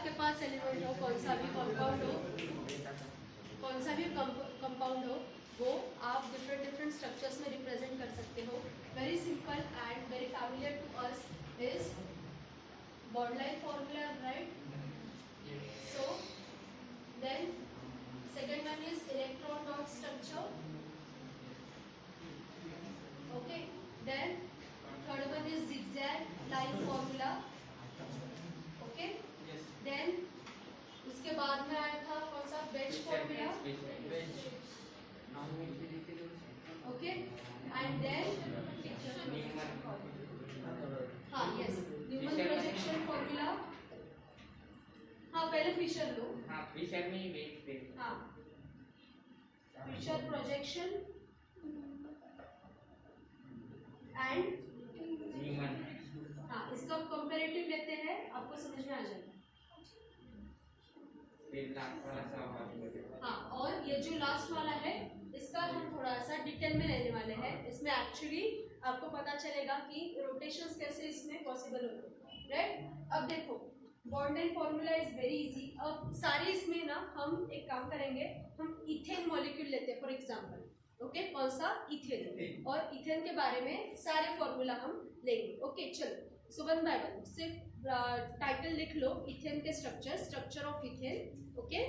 आपके पास एलिमेंट हो, कौन सा भी कंपाउंड हो, वो आप डिफरेंट स्ट्रक्चर्स में रिप्रेजेंट कर सकते हो. Very simple and very familiar to us is bond line formula, right? So then second one is electron dot structure. Okay, then third one is zigzag line formula. Okay, then उसके बाद में आया था कौन सा wedge formula. Okay, and then हाँ yes, Neumann projection formula. हाँ पहले फिशर लो. हाँ फिशर में ही वेट दे. हाँ फिशर प्रोजेक्शन एंड न्यूमन. हाँ इसका कंपैरेटिव लेते हैं, आपको समझ में आ जाएगा. हाँ और ये जो लास्ट वाला है इसका हम थोड़ा सा डिटेल में लेने वाले हैं. इसमें एक्चुअली आपको पता चलेगा कि रोटेशंस कैसे इसमें पॉसिबल होते हैं, राइट. अब देखो bond line formula is very easy. अब सारे इसमें ना हम एक काम करेंगे, हम इथेन मॉलिक्यूल लेते हैं फॉर एग्जांपल. ओके, कौन सा इथेन, और इथेन के बारे में सारे फॉर्मूला हम लेंगे. ओके चलो, सो वन बाय वन सिर्फ टाइटल लिख लो, इथेन के structure of ethane. Okay,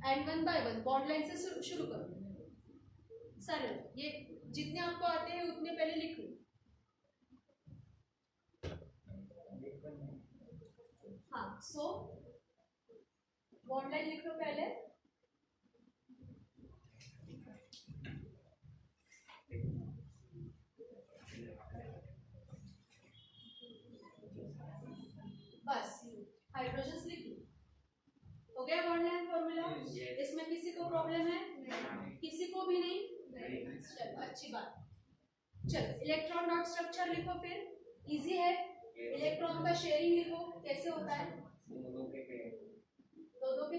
and one by one bond line से शुरू करो. सर ये जितने आपको आते हैं उतने पहले लिख लो. हाँ सो बॉन्ड लाइन लिख लो पहले. बस हाइड्रोजन लिख लो. हो गया बॉन्ड लाइन फॉर्मूला. इसमें किसी को प्रॉब्लम है? किसी को भी नहीं. चलो अच्छी बात. चलो इलेक्ट्रॉन डॉट स्ट्रक्चर लिखो. फिर इजी है. इलेक्ट्रॉन का शेयरिंग लिखो. कैसे होता है? दो के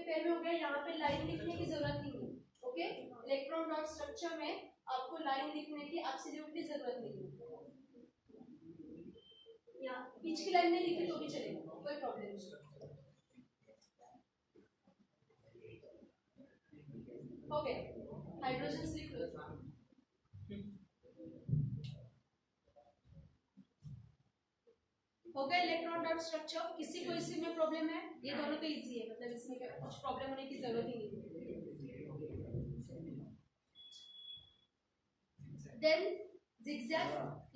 पेयर में हो गया. यहाँ पे लाइन लिखने की जरूरत नहीं है. ओके, इलेक्ट्रॉन डॉट स्ट्रक्चर में आपको लाइन लिखने की एब्सोल्युटली जरूरत नहीं है. यहाँ बीच की लाइन नहीं लिखी तो भी चलेगा, कोई प्रॉब्लम नहीं. ओके, हाइड्रोजन लिख लो. हो गया इलेक्ट्रॉन डॉट स्ट्रक्चर. किसी को इसी में प्रॉब्लम है? ये दोनों तो इजी है, मतलब इसमें कुछ प्रॉब्लम होने की जरूरत ही नहीं है. देन जिगजैग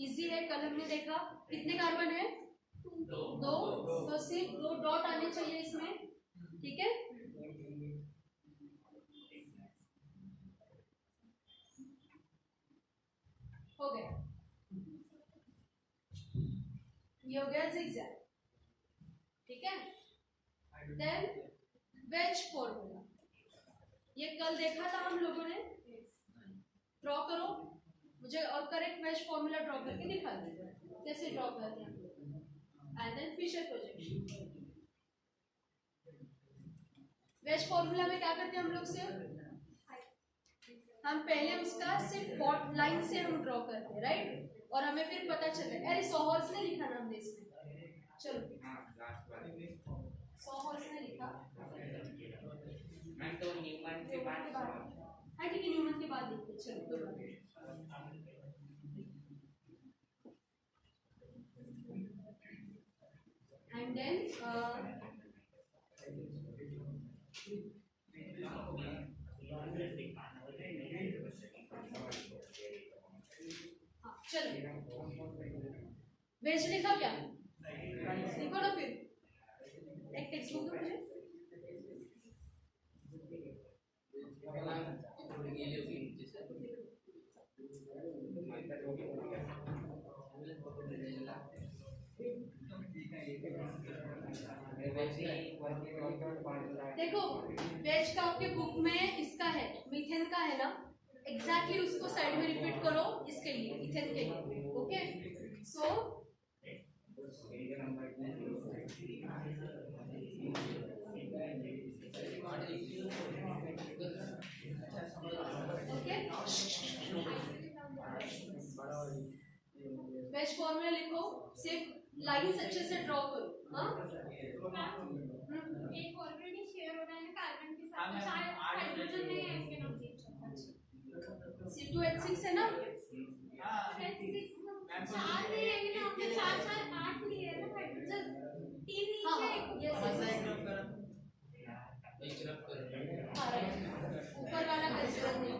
इजी है, कल हमने देखा. कितने कार्बन है? दो. तो सिर्फ दो डॉट आने चाहिए इसमें. ठीक है, हो गया. ये हो गया जिगजैग. ठीक है, देन वेज फॉर्मूला. ये कल देखा था हम लोगों ने. ड्रॉ करो मुझे, और करेक्ट वेज फॉर्मूला ड्रॉ करके दिखा दीजिए. कैसे ड्रॉ करते हैं? And then Fischer projection. Wedge formula में क्या करते हैं हम लोग? सिर्फ हम पहले उसका सिर्फ बॉट लाइन से हम ड्रॉ करते हैं, राइट. और हमें फिर पता चलता है. अरे सोहर्स ने लिखा ना हमने इसमें. चलो सोहर्स ने लिखा. मैं तो न्यूमन के बाद. हाँ ठीक है, न्यूमन के बाद लिखते. चलो एंड देन चलो वेज लिखा क्या? लिखो ना फिर. एक टेक्स्ट बुक दो मुझे. देखो वेज का आपके बुक में इसका है, मीथेन का है ना. एग्जैक्टली उसको साइड में रिपीट करो इसके लिए, इथेन के लिए. ओके, सो वेज फॉर्मूला लिखो. सिर्फ लाइंस अच्छे से ड्रॉ करो। हाँ एक ऑलरेडी शेयर हो रहा है ना कार्बन के साथ, तो शायद हाइड्रोजन नहीं है इसके नाम से। C2H6 है ना? चार नहीं है ना, आपने चार चार आठ लिए है ना हाइड्रोजन, तीन नीचे एक ऊपर वाला कंसीडर नहीं।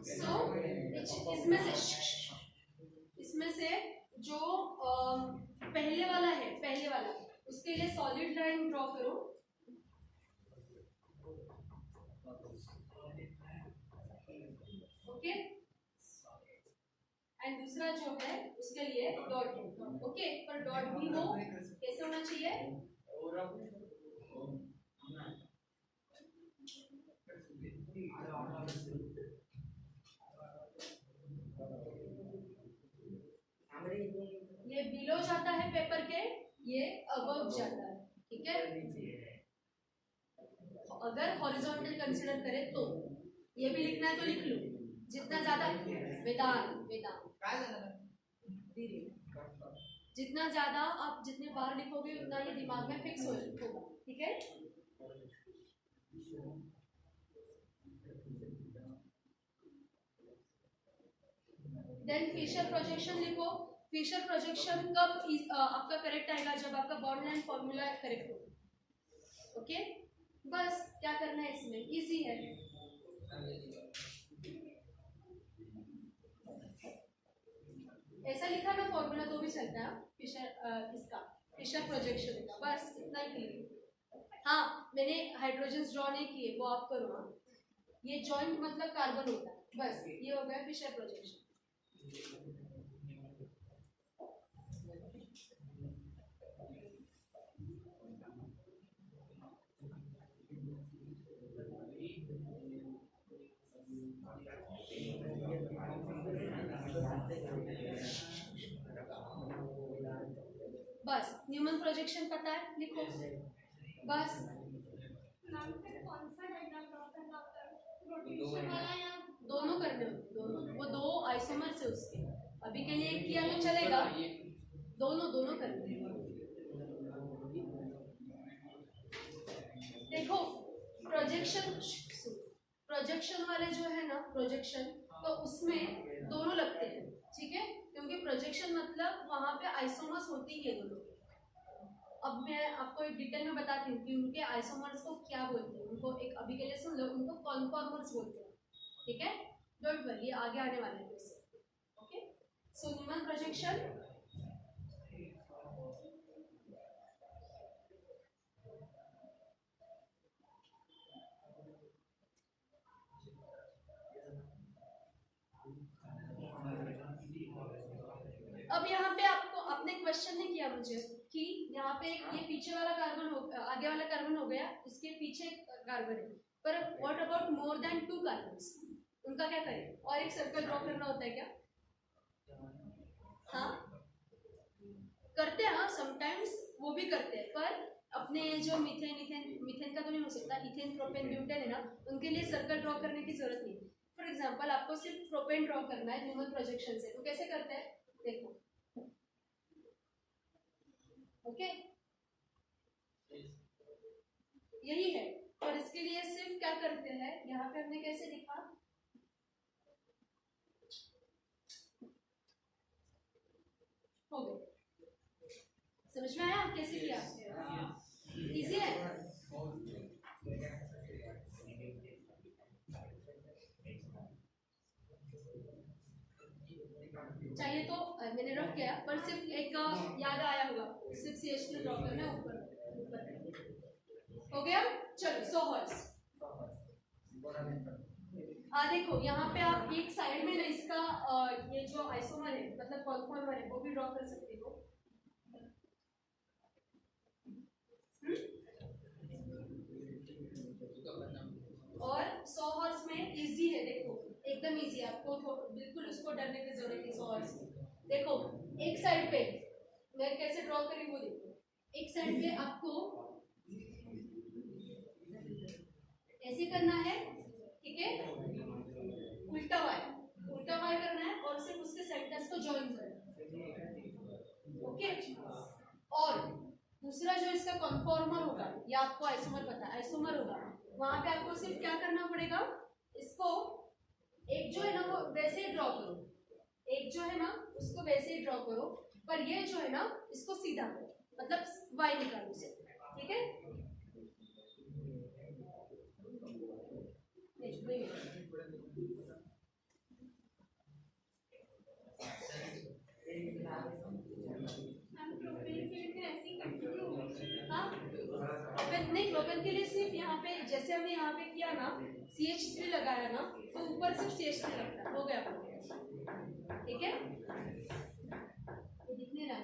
सो इसमें से जो पहले वाला है, पहले वाला उसके लिए सॉलिड लाइन ड्रॉ करो। ओके, एंड दूसरा जो है उसके लिए डॉट। ओके, पर डॉट भी हो कैसे होना चाहिए? ये बिलो जाता है पेपर के, ये अबव जाता है। ठीक है, अगर हॉरिजॉन्टल कंसीडर करें तो ये भी लिखना है तो लिख लो। जितना ज्यादा वेदांत जितना ज्यादा आप जितने बार लिखोगे उतना ये दिमाग में फिक्स होगा। ठीक है, देन फिशर प्रोजेक्शन लिखो। फिशर प्रोजेक्शन कब आपका करेक्ट आएगा? जब आपका बॉन्ड लाइन फॉर्मूला करेक्ट हो। ओके, बस क्या करना है इसमें, इजी है। ऐसा लिखा ना फॉर्मूला तो भी चलता है। फिशर इसका फिशर प्रोजेक्शन का बस इतना ही क्लियर। हाँ, मैंने हाइड्रोजन ड्रॉ नहीं किए, वो आप करो। हाँ, ये जॉइंट मतलब कार्बन होता है। बस ये हो गया फिशर प्रोजेक्शन। बस न्यूमन प्रोजेक्शन पता है, लिखो बस। कौन सा डायग्राम ड्रॉ करना होता है? रोटेशन वाला या दोनों करने होते, दोनों। वो दो आइसोमर्स है उसके, अभी के लिए एक किया तो चलेगा, दोनों दोनों करने। देखो प्रोजेक्शन वाले जो है ना, प्रोजेक्शन तो उसमें दोनों लगते हैं। ठीक है, क्योंकि प्रोजेक्शन मतलब वहां पे आइसोमर्स होती है दोनों। अब मैं आपको एक डिटेल में बताती हूँ कि उनके आइसोमर्स को क्या बोलते हैं। उनको एक अभी के लिए सुन लो, उनको कॉन्फॉर्मर्स बोलते हैं। ठीक है, डोंट वरी, आगे आने वाले हैं इससे। ओके, सो न्यूमन प्रोजेक्शन अब यहाँ पे आपको आपने क्वेश्चन नहीं किया मुझे कि यहाँ पे ये पीछे वाला कार्बन हो, आगे वाला कार्बन हो गया, इसके पीछे कार्बन है, पर what about more than 2 carbons, उनका क्या करें? और एक सर्कल ड्रॉ करना होता है क्या? हाँ करते हैं, हाँ समटाइम्स वो भी करते हैं, पर अपने जो मीथेन का तो नहीं हो सकता, इथेन प्रोपेन ब्यूटेन है ना, उनके लिए सर्कल ड्रॉ करने की जरूरत नहीं। फॉर एग्जांपल आपको सिर्फ प्रोपेन ड्रॉ करना है न्यूमन प्रोजेक्शन से, तो कैसे करते हैं देखो। ओके, यही है। और इसके लिए सिर्फ क्या करते हैं, यहाँ पे हमने कैसे लिखा, हो गए, समझ में आया कैसे किया? इजी है। चाहिए तो मैंने रख किया, पर सिर्फ एक याद आया होगा, सिर्फ CH2 ड्रॉ करना है ऊपर। हो गया, चलो सोहर्स। देखो यहाँ पे आप एक साइड में ना इसका ये जो आइसोमर है मतलब कॉन्फॉर्मर है वो भी ड्रॉ कर सकते हो। और सोहर्स में इजी है, देखो एकदम इजी, आपको बिल्कुल उसको डरने की जरूरत नहीं। सोहर्स देखो एक साइड पे मैं कैसे ड्रॉ करी वो देखो, एक साइड पे आपको ऐसे करना है, ठीक है, उल्टा वाई करना है और सिर्फ उसके सेंटर्स को ज्वाइन करना है। ओके, और दूसरा जो इसका कन्फॉर्मर होगा, या आपको आइसोमर पता है, आइसोमर होगा, वहां पे आपको सिर्फ क्या करना पड़ेगा, इसको एक जो है ना वो वैसे ही ड्रॉ करो, एक जो है ना उसको वैसे ही ड्रॉ करो, पर ये जो है ना इसको सीधा करो, मतलब वाई निकालो से, ठीक है। नहीं, प्रोपेन के लिए सिर्फ यहाँ पे जैसे हमने यहाँ पे किया ना CH3 लगाया ना, तो ऊपर सिर्फ CH3 लगता है, हो गया, ठीक है, ये दिखने रहा है,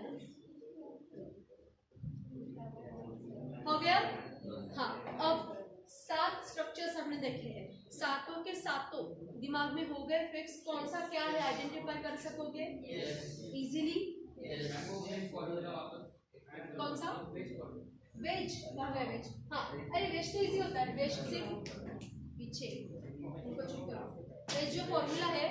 हो गया। हाँ, अब 7 स्ट्रक्चर्स हमने देखे हैं, सातों के सातों दिमाग में हो गए फिक्स, कौन सा क्या है आइडेंटिफाई कर सकोगे इजीली। कौन सा वेज, कहाँ गया वेज, हाँ, अरे वेज तो इजी होता है, वेज सिर्फ पीछे उनको चुप करो। वेज जो फॉर्मूला है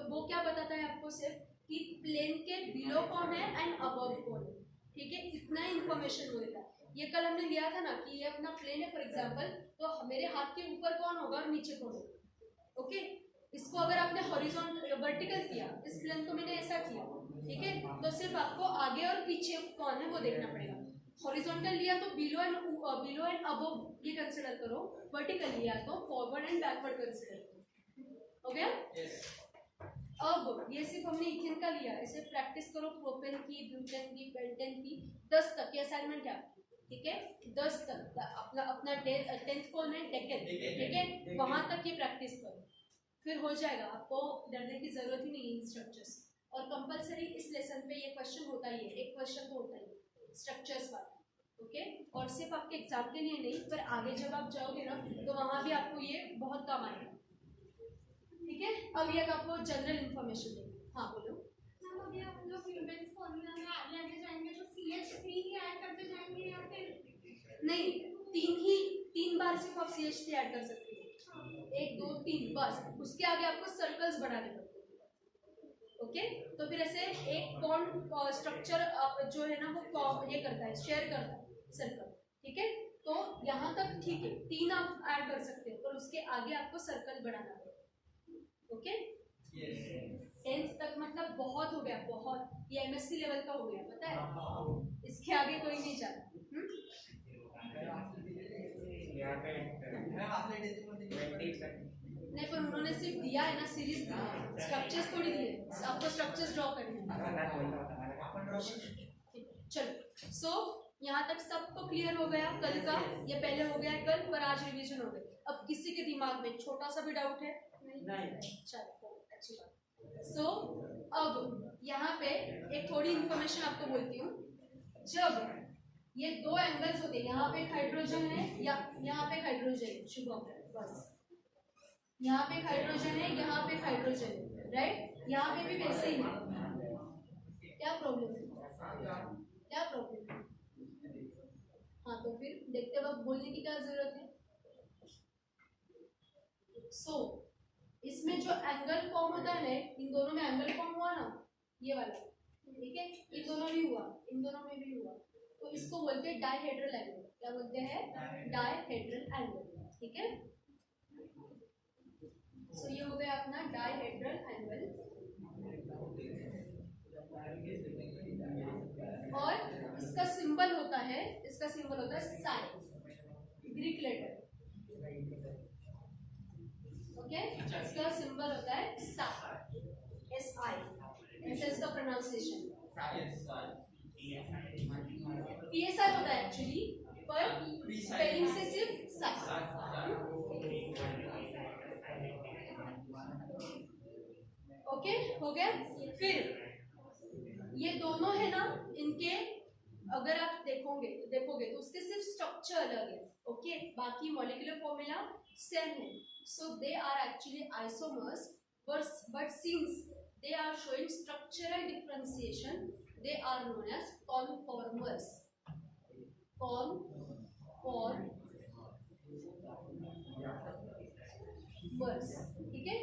वो क्या बताता है आपको, सिर्फ कि प्लेन के बिलो कौन है एंड अबव कौन है, ठीक है, इतना ही इंफॉर्मेशन देता है। ये कल हमने लिया था ना कि ये अपना प्लेन है फॉर एग्जांपल, तो मेरे हाथ के ऊपर कौन होगा और नीचे कौन होगा, ओके। इसको अगर आपने हॉरिजॉन्टल वर्टिकल किया, इस प्लेन को मैंने ऐसा किया, ठीक है, तो सिर्फ आपको आगे और पीछे कौन है वो देखना पड़ेगा। हॉरिजॉन्टल लिया तो बिलो एंड अबव ये कंसीडर करो, वर्टिकल लिया तो फॉरवर्ड एंड बैकवर्ड कंसीडर करो, हो गया। अब ये सिर्फ हमने इथेन का लिया, इसे प्रैक्टिस करो, प्रोपेन की, ब्यूटेन की, पेंटेन की, 10 तक ये असाइनमेंट है, ठीक है, 10 तक अपना 10th कौन है, डेकेन, ठीक है, वहां तक ये प्रैक्टिस करो, फिर हो जाएगा, आपको डरने की जरूरत ही नहीं है स्ट्रक्चर्स। और कंपलसरी इस लेसन पे ये क्वेश्चन होता ही है, एक क्वेश्चन तो होता ही स्ट्रक्चर्स वाला, ओके। और सिर्फ आपके एग्जाम के लिए नहीं, पर आगे जब आप जाओगे ना तो वहां भी आपको ये बहुत काम आएगा, ठीक है। अब ये आपको जनरल इंफॉर्मेशन देंगे, हाँ बोलो। अभी हम लोग ह्यूमन्स फॉर्मूला में आगे जाएंगे तो CH3 ही ऐड करते जाएंगे या फिर नहीं, 3 बार सिर्फ आप CH3 ऐड कर सकते हो, 1 2 3 बस, उसके आगे आपको सर्कल्स बढ़ाने पड़ते हैं, ओके। तो फिर ऐसे एक बॉन्ड स्ट्रक्चर जो है ना वो ये करता है, शेयर करता है सर्कल, ठीक है। तो यहाँ तक ठीक है, 3 आप ऐड कर सकते हो, पर उसके आगे आपको सर्कल बढ़ाना पड़ेगा, ओके। 10th तक मतलब बहुत हो गया, बहुत, ये MSc लेवल का हो गया, पता है, इसके आगे कोई नहीं जाता। नहीं, पर उन्होंने सिर्फ दिया है ना, सीरीज दी है, स्ट्रक्चर्स थोड़ी दिए, आपको स्ट्रक्चर्स ड्रॉ करने हैं। चलो, सो यहाँ तक सबको क्लियर हो गया कल का, ये पहले हो गया कल, पर आज रिवीजन हो गई। अब किसी के दिमाग में छोटा सा भी डाउट है? नहीं, चलो अच्छी बात। सो अब यहाँ पे एक थोड़ी इंफॉर्मेशन आपको बोलती हूँ, जब ये 2 एंगल्स होते हैं, यहाँ पे हाइड्रोजन है या यहाँ पे हाइड्रोजन है, शुभम बस, यहाँ पे हाइड्रोजन है, यहाँ पे हाइड्रोजन है, राइट, यहाँ पे भी वैसे ही है, क्या प्रॉब्लम है, क्या प्रॉब्लम है? हाँ, तो फिर देखते वक्त बोलने की क्या जरूरत है। सो इसमें जो एंगल फॉर्म होता है, इन दोनों में एंगल फॉर्म हुआ ना, ये वाला, ठीक है, इन दोनों में हुआ, इन दोनों में भी हुआ, तो इसको बोलते हैं डायहेड्रल एंगल। क्या बोलते हैं? डायहेड्रल एंगल, ठीक है। सो ये हो गया अपना डायहेड्रल एंगल, और इसका सिंबल होता है, साइन, ग्रीक लेटर, ओके, इसका सिंबल होता है साइन, SI, ऐसे इसका प्रोनाउंसिएशन। PSI होता है एक्चुअली, पर स्पेलिंग से सिर्फ साइन, ओके, हो गया। फिर ये दोनों है ना, इनके अगर आप देखोगे तो उसके सिर्फ स्ट्रक्चर अलग है, ओके, बाकी मॉलिक्यूलर फॉर्मूला सेम है। So they are actually isomers, but since they are showing structural differentiation, they are known as conformers, ठीक है।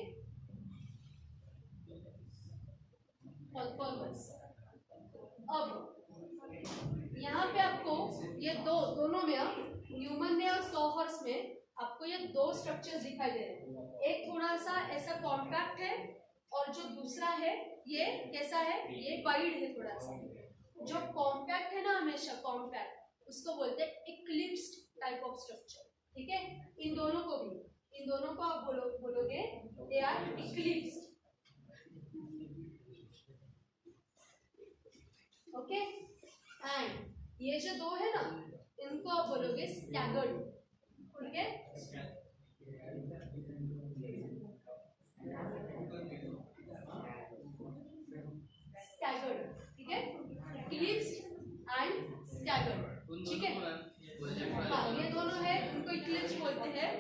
यहाँ पे आपको ये दोनों में, न्यूमन में और सॉहर्स में आपको ये दो स्ट्रक्चर्स दिखाई दे रहे हैं। एक थोड़ा सा ऐसा कॉम्पैक्ट है और जो दूसरा है ये कैसा है, ये वाइड है थोड़ा सा। जो कॉम्पैक्ट है ना, हमेशा कॉम्पैक्ट उसको बोलते हैं इक्लिप्स्ड टाइप ऑफ स्ट्रक्चर, ठीक है। इन दोनों को आप बोलोगे they are eclipsed, okay. And ये जो दो है ना, इनको आप बोलोगे स्टैगर्ड, ठीक है। स्टैगर्ड, ठीक है, इक्लिप्स्ड एंड स्टैगर्ड, ठीक है। हाँ, ये दोनों है, इनको इक्लिप्स बोलते हैं,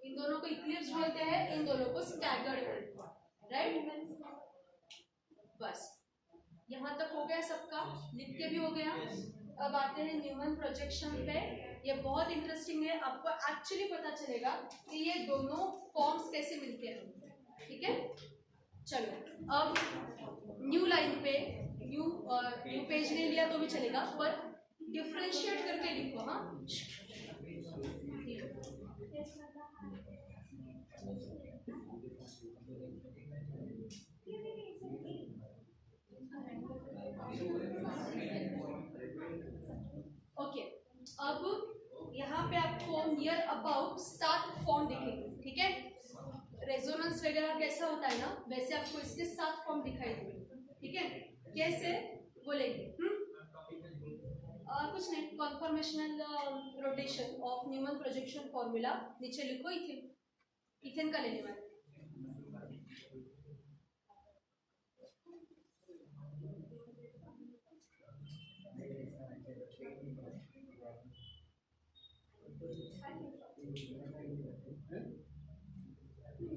इन दोनों को इक्लिप्स बोलते हैं, इन दोनों को स्टैगर्ड बोलते हैं, राइट। बस यहाँ तक हो गया सबका, लिख के भी हो गया। अब आते हैं न्यूमन प्रोजेक्शन पे। ये बहुत इंटरेस्टिंग है, आपको एक्चुअली पता चलेगा कि ये दोनों फॉर्म्स कैसे मिलते हैं, ठीक है। चलो अब न्यू लाइन पे, न्यू पेज ले लिया तो भी चलेगा, पर डिफरेंशिएट करके लिखो। हाँ, ओके। अब यहाँ पे आपको नियर अबाउट 7 फॉर्म दिखेंगे, ठीक है। रेजोनेंस वगैरह कैसा होता है ना, वैसे आपको इसके 7 फॉर्म दिखाई देंगे, ठीक है। कैसे बोलेंगे? कुछ नहीं, conformational rotation of Newman projection formula नीचे लिखो, इथेन का लेने वाले।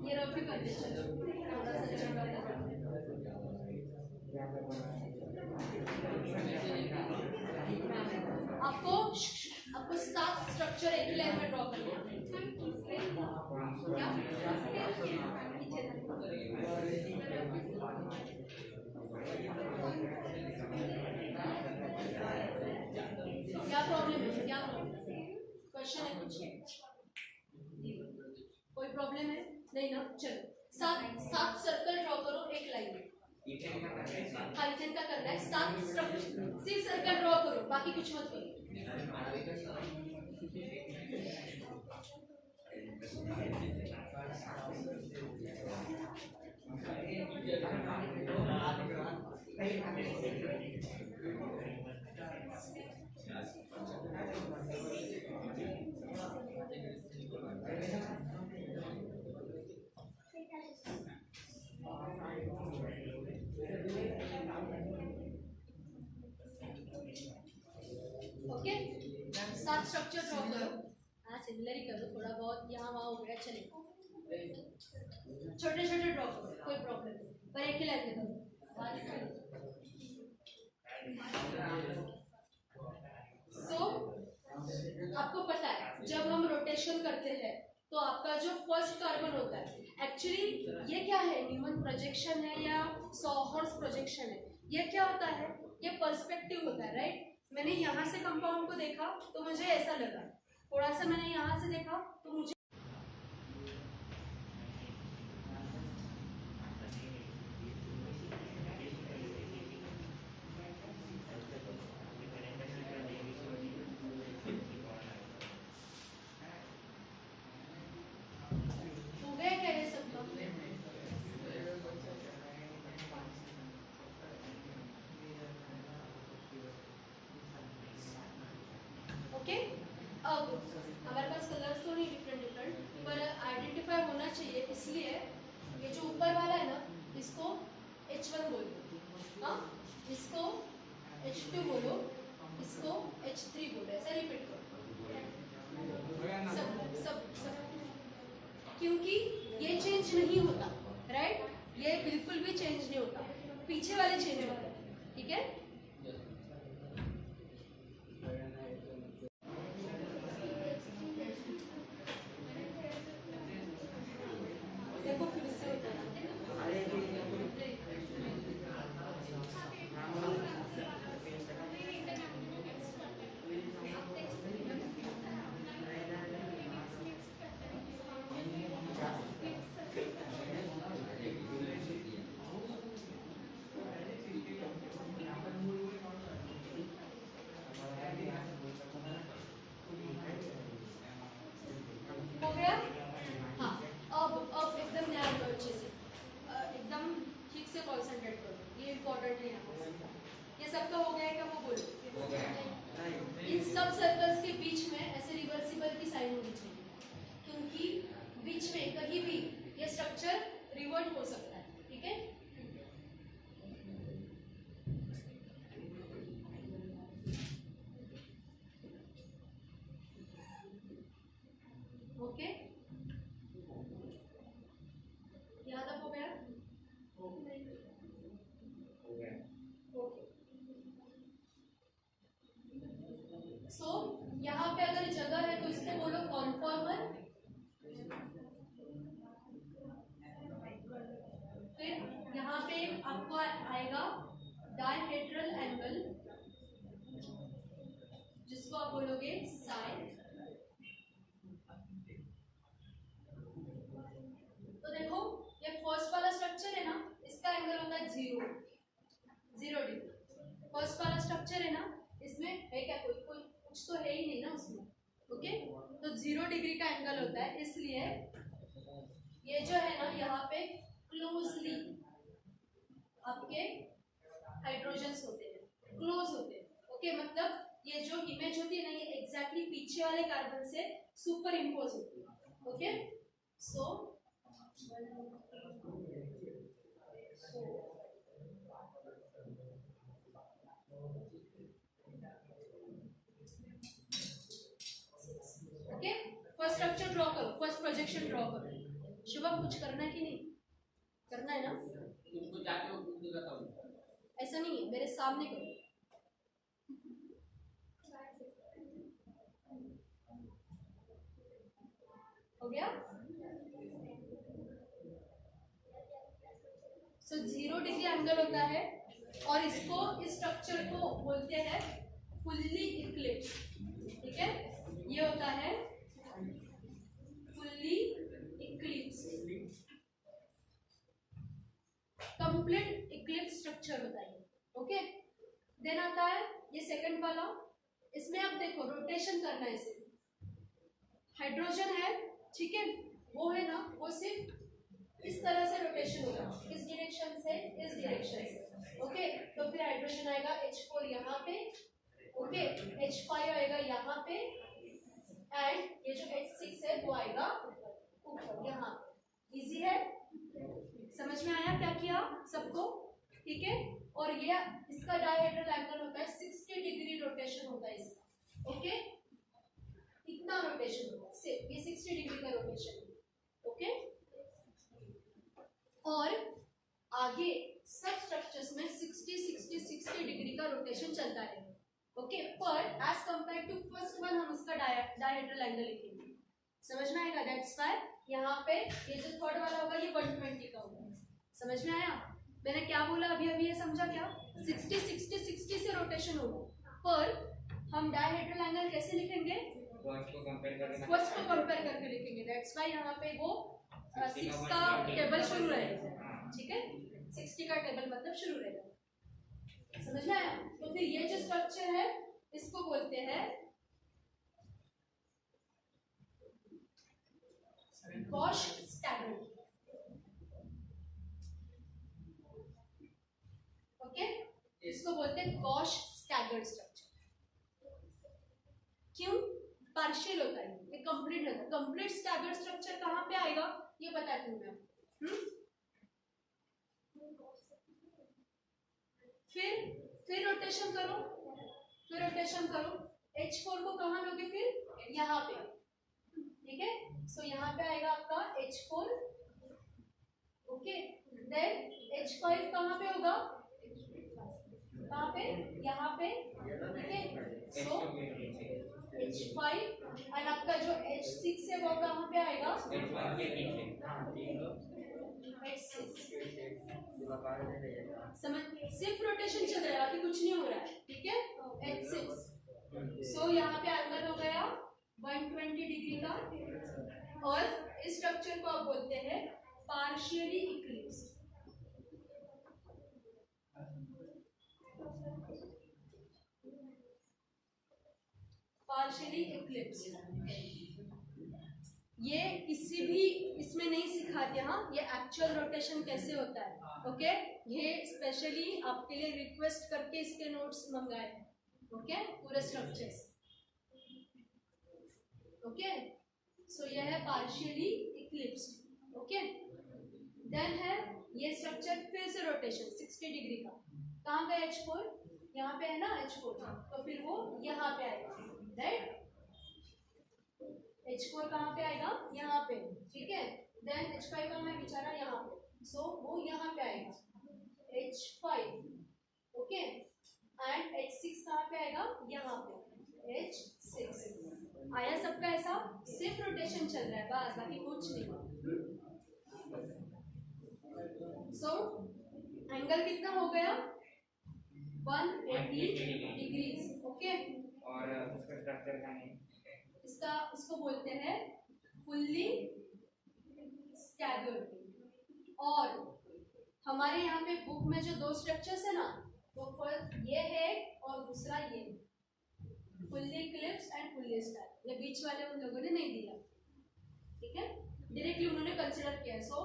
ये रफ कर दे, चलो थोड़ा सा जगह आपको 7 स्ट्रक्चर एक ही लाइन में ड्रॉ करना है। क्या प्रॉब्लम है, क्या क्वेश्चन है कुछ? कोई प्रॉब्लम है नहीं ना? चलो 7 सर्कल ड्रॉ करो एक लाइन में। हाँ, इथेन का करना है। 7 स्ट्रक्चर, सिर्फ सर्कल ड्रॉ करो, बाकी कुछ मत करो। ओके, 7 स्ट्रक्चर ड्रॉ करो। हाँ, सिमिलर ही करो, थोड़ा बहुत यहाँ वहाँ हो गया चलेगा। छोटे छोटे ड्रॉ करो, कोई प्रॉब्लम नहीं, पर एक ही लाइन में। सो आपको पता है जब हम रोटेशन करते हैं तो आपका जो फर्स्ट कार्बन होता है, एक्चुअली ये क्या है, न्यूमन प्रोजेक्शन है या सॉहर्स प्रोजेक्शन है, ये क्या होता है, ये पर्सपेक्टिव होता है, राइट। मैंने यहाँ से कंपाउंड को देखा तो मुझे ऐसा लगा, थोड़ा सा मैंने यहाँ से देखा तो मुझे हो गया क्या ये सब? ओके, अब हमारे पास कलर्स तो नहीं डिफरेंट, पर आइडेंटिफाई होना चाहिए, इसलिए ये जो ऊपर वाला है ना, इसको H1 बोलो, हाँ, इसको H2 बोलो, इसको H3 बोलो, ऐसा रिपीट करो सब, क्योंकि ये चेंज नहीं होता, राइट। ये बिल्कुल भी चेंज नहीं होता, पीछे वाले चेंज होते हैं, ठीक है। देखो फिर से होता है, कन्वर्ट हो सकता है, ठीक है। ओके, याद आप हो गया? सो यहाँ पे अगर जगह है तो इसको बोलो कॉन्फॉर्मर। फिर यहाँ पे आपको आएगा डायहेड्रल एंगल, जिसको आप बोलोगे साइन। तो देखो ये फर्स्ट वाला स्ट्रक्चर है ना, इसका एंगल होता है 0 डिग्री। फर्स्ट वाला स्ट्रक्चर है ना, इसमें है क्या, कोई कुछ तो है ही नहीं ना उसमें, ओके। तो 0 डिग्री का एंगल होता है, इसलिए ये जो है ना यहाँ पे क्लोजली आपके हाइड्रोजन्स होते हैं, क्लोज होते हैं, ओके। मतलब ये जो इमेज होती है ना, ये एग्जैक्टली पीछे वाले कार्बन से सुपर इम्पोज होती है, okay. So okay, first structure draw करो, फर्स्ट प्रोजेक्शन ड्रॉ करो। शुभम कुछ करना है कि नहीं करना है ना? उनको जाके बताओ, ऐसा नहीं है, मेरे सामने करो। हो गया? सो 0 डिग्री एंगल होता है, और इसको, इस स्ट्रक्चर को बोलते हैं फुल्ली इक्लिप्स, ठीक है। ये होता है fully Eclipse, complete Eclipse structure होता है, ओके। देन आता है ये सेकंड वाला, इसमें आप देखो रोटेशन करना है इसे, हाइड्रोजन है, ठीक है, वो है ना, वो सिर्फ इस तरह से रोटेशन होगा, इस डायरेक्शन से इस डायरेक्शन से, ओके। तो फिर हाइड्रोजन आएगा H4 यहाँ पे, ओके, H5 आएगा यहाँ पे, एंड ये जो H6 है वो आएगा ऊपर यहाँ। इजी है, समझ में आया क्या किया सबको, ठीक है। और ये इसका डायहेड्रल एंगल होता है 60 डिग्री रोटेशन होता है इसका, ओके। इतना रोटेशन होगा, सिर्फ ये 60 डिग्री का रोटेशन, ओके। और आगे सब स्ट्रक्चर्स में 60 डिग्री का रोटेशन चलता है, ओके। पर as compared to first one हम उसका डायहेड्रल एंगल लिखेंगे, समझ में आएगा। दैट्स व्हाई यहाँ पे ये जो थर्ड वाला होगा ये 120 का होगा, समझ में आया? मैंने क्या बोला अभी अभी, ये समझा क्या? 60 से रोटेशन होगा, पर हम डायहेड्रल एंगल कैसे लिखेंगे? फर्स्ट को कंपेयर करके लिखेंगे। दैट्स व्हाई यहाँ पे वो 6 का टेबल शुरू रहेगा, ठीक है। 60 का टेबल मतलब शुरू रहेगा, समझ में आया? तो फिर ये जो स्ट्रक्चर है इसको बोलते हैं गॉश स्टैगर्ड, ओके। इसको बोलते हैं गॉश स्टैगर्ड स्ट्रक्चर। क्यों? पार्शियल होता है, ये कंप्लीट नहीं होता। कंप्लीट स्टैगर्ड स्ट्रक्चर कहाँ पे आएगा ये बताती हूँ मैं। फिर रोटेशन करो, H4 को कहाँ लोगे? फिर यहाँ पे, ठीक है। सो यहाँ पे आएगा आपका H4, ओके। देन H5 कहाँ पे होगा? कहाँ पे? यहाँ पे, ठीक है। सो H5 एंड आपका जो H6 है वो कहाँ पे आएगा? समझ, सिर्फ रोटेशन चल रहा है, अभी कुछ नहीं हो रहा है, ठीक है। H6, सो यहाँ पे एंगल हो गया 120 डिग्री का, और इस स्ट्रक्चर को आप बोलते हैं पार्शियली इक्लिप्स। पार्शियली इक्लिप्स ये किसी भी इसमें नहीं सिखाते, हाँ, ये एक्चुअल रोटेशन कैसे होता है, ओके। ये स्पेशली आपके लिए रिक्वेस्ट करके इसके नोट्स मंगाए, ओके, पूरे स्ट्रक्चर्स, ओके। सो ये है पार्शियली इक्लिप्स्ड, ओके। देन है ये स्ट्रक्चर फिर से रोटेशन 60 डिग्री का, कहाँ का H4 यहाँ पे है ना H4, तो फिर वो यहाँ पे आएगा, राइट। H4 कहाँ पे आएगा, यहाँ पे, ठीक है। देन H5 कहाँ है बेचारा, यहाँ पे, सो वो यहाँ पे आएगा H5, ओके। एंड H6 कहाँ पे आएगा, यहाँ पे H6 आया सबका, ऐसा सिर्फ रोटेशन चल रहा है बस, बाकी कुछ नहीं। सो एंगल कितना हो गया, 180 डिग्रीज, ओके। और उसका स्ट्रक्चर का नेम, इसको बोलते हैं फुल्ली स्टैगर्ड। और हमारे यहाँ पे बुक में जो दो स्ट्रक्चर्स है ना, वो फर्स्ट ये है और दूसरा ये, fully clips and fully Stag. ये बीच वाले उन लोगों ने नहीं दिया, ठीक है, डायरेक्टली उन्होंने कंसीडर किया। सो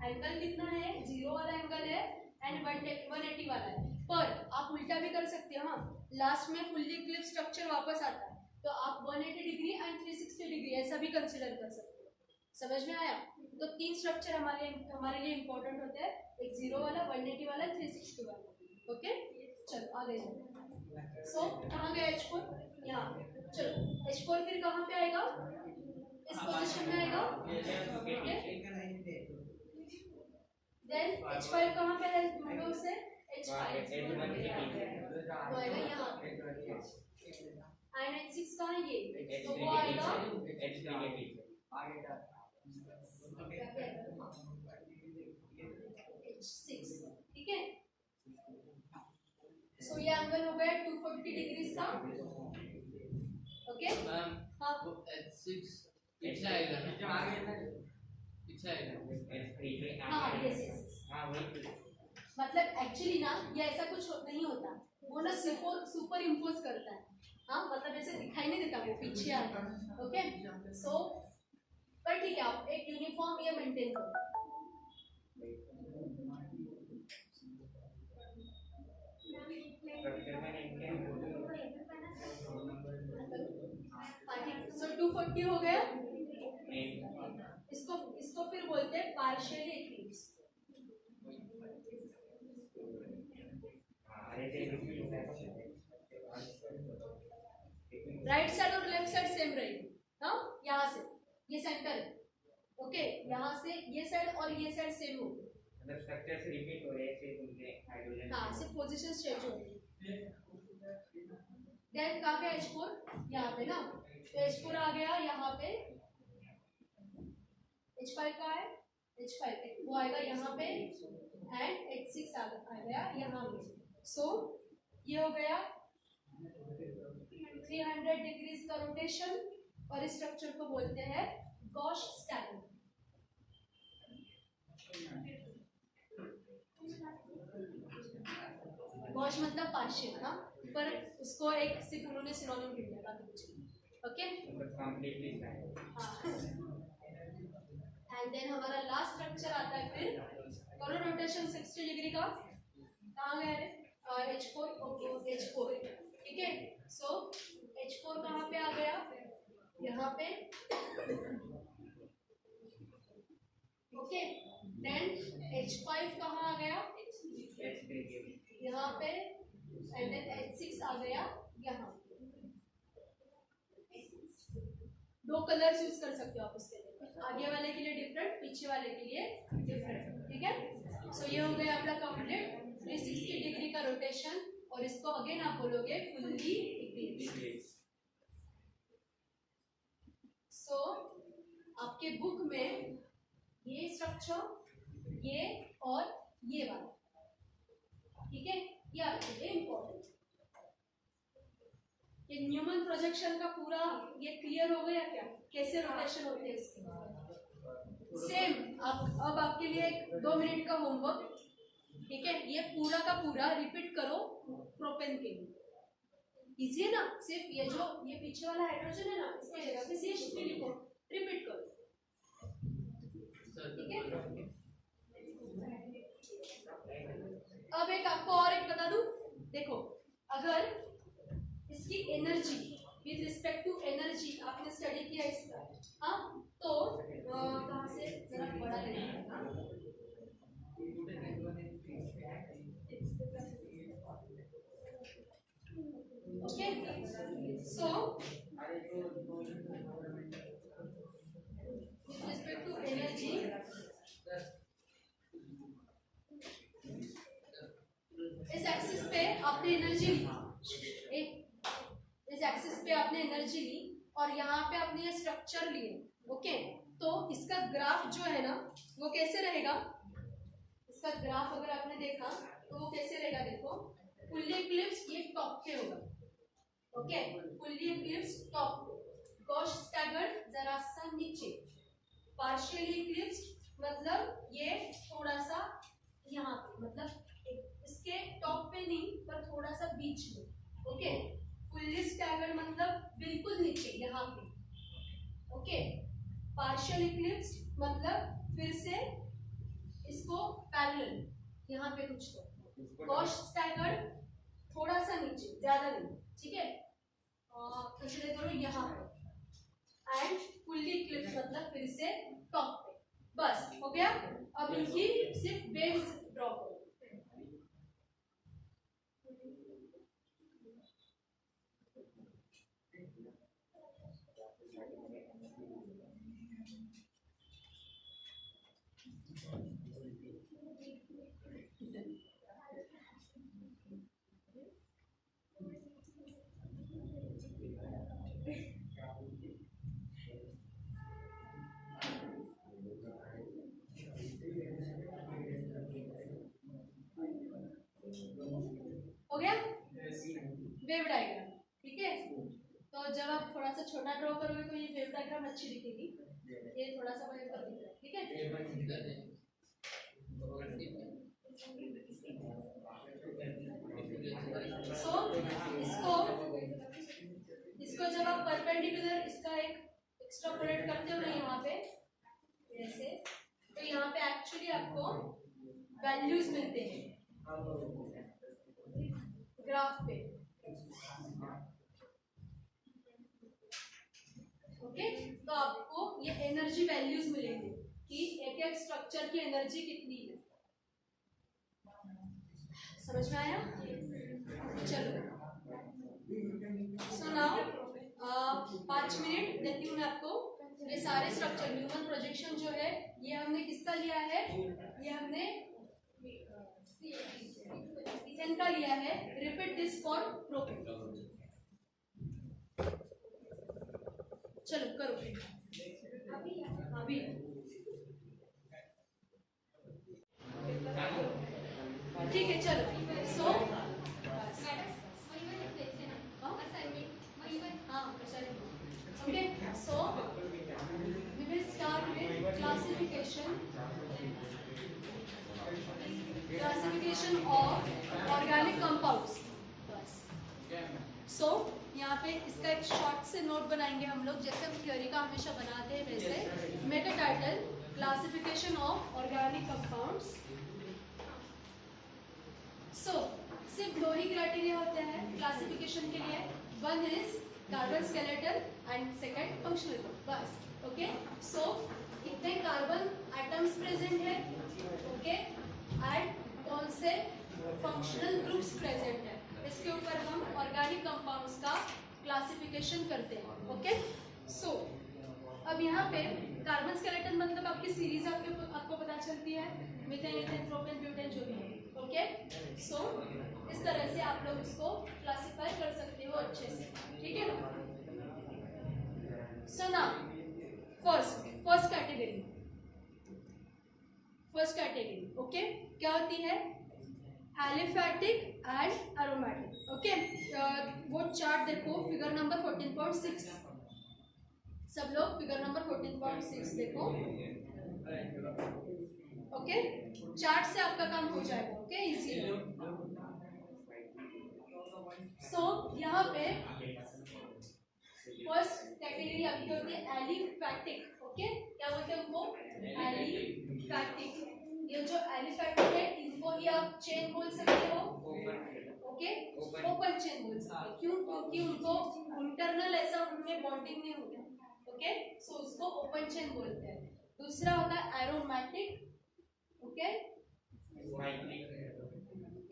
एंगल कितना है, 0 वाला एंगल है एंड 180 वाला है। पर आप उल्टा भी कर सकते हो, हाँ, लास्ट में फुल्ली क्लिप स्ट्रक्चर वापस आता है तो आप 180 डिग्री एंड 360 डिग्री ऐसा भी कंसीडर कर सकते हो। समझ में आया? तो 3 स्ट्रक्चर हमारे लिए इंपॉर्टेंट होते हैं, एक 0 वाला, 180 वाला, 360 वाला, ओके। चलो आगे जाओ। सो कहाँ गया H4, यहाँ। चलो H4 फिर कहाँ पे आएगा, इस पोजीशन में आएगा, देन H5 कहाँ पे है, विंडो से H5 तो आएगा यहाँ पे, एंड H6 कहाँ है, ये तो वो आएगा H6, ठीक है। सो ये एंगल हो गया 240 डिग्रीज का, ओके। हाँ H6 पीछे आएगा ना, पीछे आएगा, हाँ यस, हाँ वही। मतलब एक्चुअली ना ये ऐसा कुछ नहीं होता, वो ना सुपर इम्पोज करता है, हाँ, मतलब ऐसे दिखाई नहीं देता, वो पीछे आता है, ओके। सो पर ठीक है, आप एक यूनिफॉर्म ये मेंटेन करो। सो 240 हो गया, इसको फिर बोलते हैं पार्शियली इक्लिप्स। राइट साइड और लेफ्ट साइड सेम रहेगी, हाँ, यहाँ से ये सेंटर है, ओके, यहाँ से ये साइड और ये साइड सेम होगी, मतलब स्ट्रक्चर से रिपीट हो रहे हैं, सिर्फ उनके हाइड्रोजन, हाँ, सिर्फ पोजीशन चेंज हो रही है। देन कहाँ पे H4, यहाँ पे ना, तो H4 आ गया यहाँ पे, H5 का है, H5 वो आएगा यहाँ पे एंड H6 आ गया यहाँ पे। सो ये हो गया 300 डिग्रीज का रोटेशन, और इस स्ट्रक्चर को बोलते हैं गॉश स्टैगर्ड। गॉश मतलब पार्शियल, हाँ, पर उसको एक सिर्फ उन्होंने सिनोनिम दे दिया, बाकी कुछ नहीं, ओके। कंप्लीटली हाँ, एंड देन हमारा लास्ट स्ट्रक्चर आता है फिर, करो रोटेशन 60 डिग्री का, कहाँ गया है H4, ठीक है। सो H4 कहाँ पे आ गया, यहाँ पे, ओके। देन H5 कहाँ आ गया, यहाँ पे, एंड देन H6 आ गया यहाँ। दो कलर्स यूज कर सकते हो आप उसके लिए, आगे वाले के लिए डिफरेंट, पीछे वाले के लिए डिफरेंट, ठीक है। सो ये हो गया आपका कंप्लीट 360 डिग्री का रोटेशन, और इसको अगेन आप बोलोगे फुल्ली इक्लिप्स। सो आपके बुक में ये स्ट्रक्चर, ये और ये वाला, ठीक है, ये आपके लिए इम्पोर्टेंट। ये न्यूमन प्रोजेक्शन का पूरा ये क्लियर हो गया क्या, कैसे रोटेशन होते हैं इसके। सेम अब आपके लिए 2 मिनट का होमवर्क, ठीक है, ये पूरा का पूरा रिपीट करो प्रोपेन के लिए। इजी है ना, सिर्फ ये पीछे वाला हाइड्रोजन है ना, इसकी जगह पे CH3 लिखो, रिपीट करो, ठीक है। अब एक आपको और एक बता दूं, देखो, अगर इसकी energy with respect to energy आपने स्टडी किया इसका, हाँ, तो कहाँ से जरा बड़ा लेना, So with respect to energy, इस एक्सिस पे आपने एनर्जी ली, इस एक्सिस पे आपने एनर्जी ली और यहाँ पे आपने ये स्ट्रक्चर लिए, ओके। तो इसका ग्राफ जो है ना वो कैसे रहेगा, इसका ग्राफ अगर आपने देखा तो वो कैसे रहेगा, देखो फुल्ली इक्लिप्स ये टॉप पे होगा, ओके, फुल्ली इक्लिप्स टॉप पे, गॉश स्टैगर्ड जरा सा नीचे, पार्शियली इक्लिप्स्ड मतलब ये थोड़ा सा यहाँ पे, मतलब इसके टॉप पे नहीं पर थोड़ा सा बीच में, ओके। फुल्ली स्टैगर्ड मतलब बिल्कुल नीचे यहाँ पे, ओके। पार्शियल इक्लिप्स्ड मतलब फिर से इसको पैरेलल यहाँ पे कुछ तो, गॉश स्टैगर्ड थोड़ा सा नीचे, ज्यादा नहीं, ठीक है। कंसीडर करो यहाँ पे, एंड फुल्ली इक्लिप्स्ड मतलब फिर से टॉप पे, बस हो गया। अब इनकी सिर्फ वेव्स ड्रॉ करो। हो गया वेव डायग्राम, ठीक है। तो जब आप थोड़ा सा छोटा ड्रॉ करोगे तो ये वेव डायग्राम अच्छी दिखेगी, ये थोड़ा सा बड़े पर दिख रहा है, ठीक है। सो इसको जब आप परपेंडिकुलर इसका एक एक्सट्रापोलेट करते हो ना यहाँ पे ऐसे, तो यहाँ पे एक्चुअली आपको वैल्यूज मिलते हैं ग्राफ पे, ओके। तो आपको ये एनर्जी वैल्यूज मिलेंगे कि एक एक स्ट्रक्चर की एनर्जी कितनी है, समझ में आया। चलो सो नाउ 5 मिनट देती हूँ मैं आपको। ये सारे स्ट्रक्चर न्यूमन प्रोजेक्शन जो है ये हमने किसका लिया है, ये हमने इथेन का लिया है। Repeat this for propane. चलो करो अभी ठीक है। चलो सो okay, so we will start with classification of organic compounds. So यहाँ पे इसका एक शॉर्ट से नोट बनाएंगे हम लोग, जैसे हम थ्योरी का हमेशा बनाते हैं वैसे। Make a title classification of organic compounds. So सिर्फ दो ही क्राइटेरिया होते हैं क्लासिफिकेशन के लिए, one is carbon skeleton and second functional group, बस, ओके। सो कितने कार्बन एटम्स प्रेजेंट है, ओके, एंड कौन से फंक्शनल ग्रुप्स प्रेजेंट है, इसके ऊपर हम ऑर्गेनिक कंपाउंड्स का क्लासिफिकेशन करते हैं, ओके। सो अब यहाँ पे कार्बन स्केलेटन मतलब आपकी सीरीज आपको पता चलती है, मीथेन, इथेन, प्रोपेन, ब्यूटेन जो भी है, ओके। सो इस तरह से आप लोग इसको क्लासिफाई कर सकते हो अच्छे से, ठीक है ना। So now first category, okay, क्या होती है, एलिफैटिक एंड एरोमेटिक, ओके। वो चार्ट देखो फिगर नंबर 14.6, सब लोग फिगर नंबर 14.6 देखो, ओके। चार्ट से आपका काम हो जाएगा, ओके, इजी। सो यहाँ पे फर्स्ट कैटेगरी आपकी होती है एलिफैटिक, ओके। क्या बोलते हैं उनको, एलिफैटिक। ये जो एलिफैटिक है इनको ही आप चेन बोल सकते हो, ओके, ओपन चेन बोल सकते हो। क्यों, क्योंकि उनको इंटरनल ऐसा उनमें बॉन्डिंग नहीं होता, ओके। सो उसको ओपन चेन बोलते हैं। दूसरा होता है एरोमेटिक, ओके,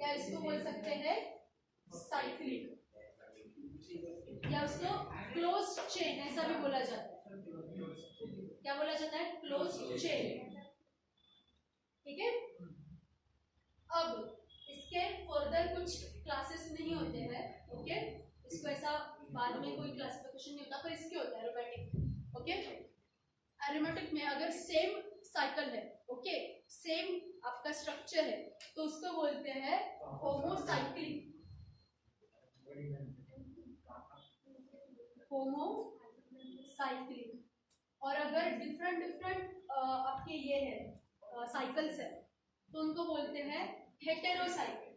या इसको बोल सकते हैं साइक्लिक, या या उसको क्लोज चेन ऐसा भी बोला जाता है। क्या बोला जाता है? Close chain. ठीक है। अब इसके फर्दर कुछ क्लासेस नहीं होते हैं, ओके, इसको ऐसा बाद में कोई क्लासिफिकेशन नहीं होता, पर इसके होता है एरोमेटिक। ओके, एरोमेटिक में अगर सेम साइकिल है, ओके, सेम आपका स्ट्रक्चर है, तो उसको बोलते हैं होमोसाइक्लिक। होमोसाइक्लिक। और अगर डिफरेंट डिफरेंट आपके ये है साइकिल्स है, तो उनको बोलते हैं हेटेरोसाइक्लिक।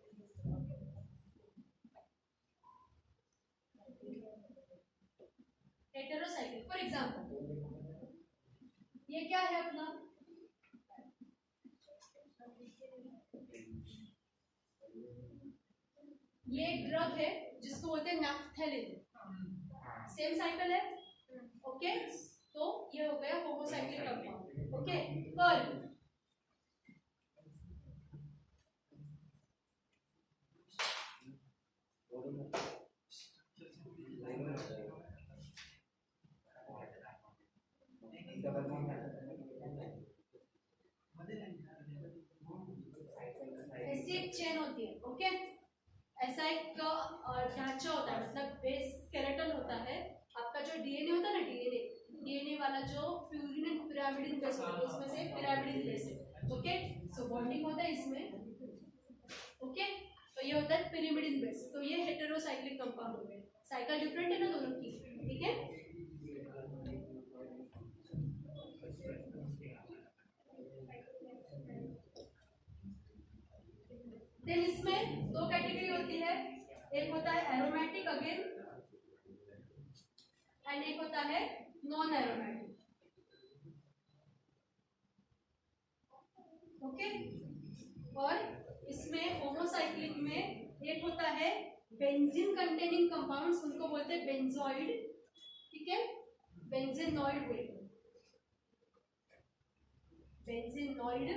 हेटेरोसाइक्लिक फॉर एग्जांपल ये क्या है अपना, ये एक ड्रग है जिसको बोलते हैं नैफ्थेलिन। सेम साइकिल है, ओके, तो ये हो गया होमोसाइक्लिक कंपाउंड। ओके, पर ऐसी एक चेन होती है, ओके, ऐसा एक ढांचा होता है, मतलब बेस स्केलेटन होता है। आपका जो डीएनए होता है ना, डीएनए वाला जो पिरामिडिन बेस होता है, उसमें से पिरामिडिन बेस है, ओके, सो बॉन्डिंग होता है इसमें, ओके, तो ये होता है पिरामिडिन बेस। तो ये हेटेरोसाइक्लिक कंपाउंड हो गए, साइकिल डिफरेंट है ना दोनों की, ठीक है। देन इसमें दो कैटेगरी होती है, एक होता है एरोमेटिक अगेन एंड एक होता है नॉन एरोमेटिक। ओके, और इसमें होमोसाइक्लिक में एक होता है बेंजीन कंटेनिंग कंपाउंड्स, उनको बोलते हैं बेंजोइड, ठीक है, बेंजीनॉइड बेंजीनॉइड,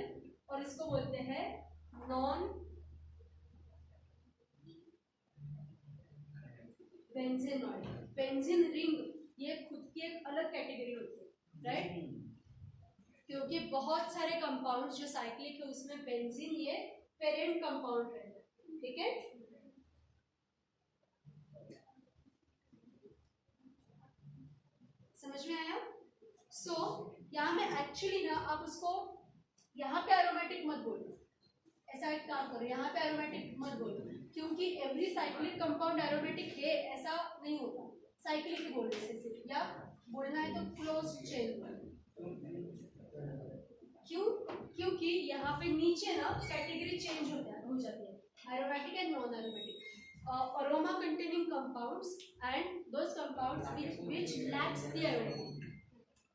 और इसको बोलते हैं नॉन बेंजीनॉइड। बेंजीन रिंग ये खुद की एक अलग कैटेगरी होती है, राइट, क्योंकि बहुत सारे कंपाउंड्स जो साइक्लिक है उसमें बेंजीन ये पेरेंट कंपाउंड रहता है, ठीक है। समझ में आया? सो यहाँ में एक्चुअली ना आप उसको यहाँ पे एरोमेटिक मत बोलो, ऐसा एक काम करो, यहाँ पे एरोमेटिक मत बोलो, क्योंकि एवरी साइक्लिक कंपाउंड एरोमेटिक है ऐसा नहीं होता, साइक्लिक ही बोलने से सिर्फ, या बोलना है तो क्लोज चेन। क्यों? क्योंकि यहाँ पे नीचे ना कैटेगरी चेंज हो जाती है, aromatic and non aromatic, aroma containing compounds and those compounds which lacks the aroma,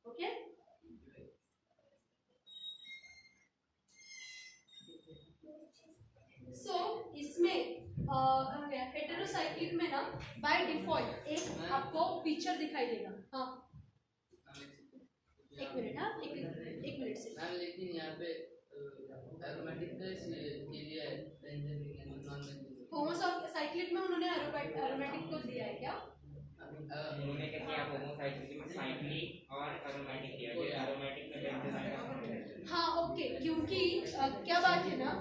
okay. So इसमें हेटेरोसाइक्लिक में ना बाय डिफॉल्ट एक आपको फीचर दिखाई देगा। हाँ एक मिनट, हाँ एक मिनट से मैम, लेकिन यहाँ पे एरोमेटिक का एरिया है, होमोसाइक्लिक में उन्होंने एरोमेटिक को दिया है क्या? उन्होंने क्या किया, होमोसाइक्लिक में साइक्लिक और एरोमेटिक किया, ये एरोमेटिक में बेंजीन आएगा। हाँ ओके, क्योंकि क्या बात है ना,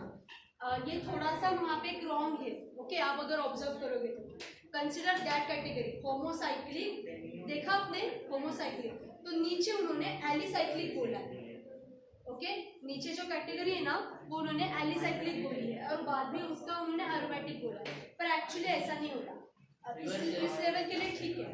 ये थोड़ा सा वहाँ पे एक रॉन्ग है, ओके, आप अगर ऑब्जर्व करोगे तो कंसिडर दैट कैटेगरी होमोसाइक्लिक, देखा आपने होमोसाइक्लिक, तो नीचे उन्होंने एलिसाइक्लिक बोला है, ओके, नीचे जो कैटेगरी है ना वो उन्होंने एलिसाइक्लिक बोली है और बाद में उसका उन्होंने एरोमेटिक बोला है, पर एक्चुअली ऐसा नहीं होता। इस लेवल के लिए ठीक है,